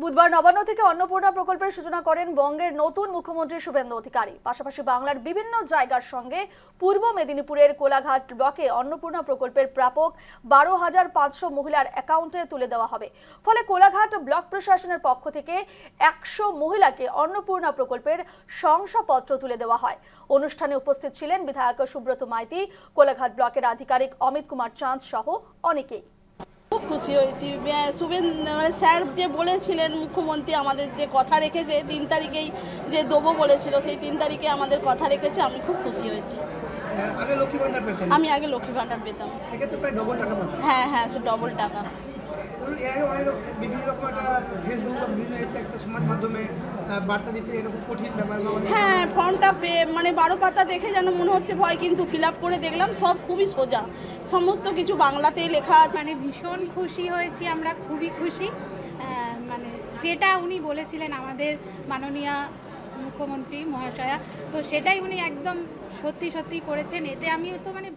বুধবার নবান্ন থেকে অন্নপূর্ণা প্রকল্পের সূচনা করেন বঙ্গের নতুন মুখ্যমন্ত্রী শুভেন্দু অধিকারী। পাশাপাশি বাংলার বিভিন্ন জায়গার সঙ্গে পূর্ব মেদিনীপুরের কোলাঘাট ব্লকে অন্নপূর্ণা প্রকল্পের প্রাপক 12,500 মহিলার অ্যাকাউন্টে তুলে দেওয়া হবে। ফলে কোলাঘাট ব্লক প্রশাসনের পক্ষ থেকে 100 মহিলাকে অন্নপূর্ণা প্রকল্পের শংসাপত্র তুলে দেওয়া হয়। অনুষ্ঠানে উপস্থিত ছিলেন বিধায়ক সুব্রত মাইতি, কোলাঘাট ব্লকের আধিকারিক অমিত কুমার চাঁদ সহ অনেকেই। খুব খুশি হয়েছি। মানে স্যার যে বলেছিলেন, মুখ্যমন্ত্রী আমাদের যে কথা রেখেছে 3 তারিখেই যে দেবো বলেছিল, সেই 3 তারিখে আমাদের কথা রেখেছে। আমি খুব খুশি হয়েছি। আমি আগে লক্ষ্মী ভাণ্ডার পেতাম। হ্যাঁ হ্যাঁ, সে ডবল টাকা। হ্যাঁ, ফর্মটা মানে 12 পাতা দেখে যেন মনে হচ্ছে ভয়, কিন্তু ফিল আপ করে দেখলাম সব খুবই সোজা, সমস্ত কিছু বাংলাতেই লেখা আছে। মানে ভীষণ খুশি হয়েছি আমরা, খুবই খুশি। মানে যেটা উনি বলেছিলেন আমাদের মাননীয় মুখ্যমন্ত্রী মহাশয়া, তো সেটাই উনি একদম সত্যি সত্যি করেছেন। এতে আমি তো মানে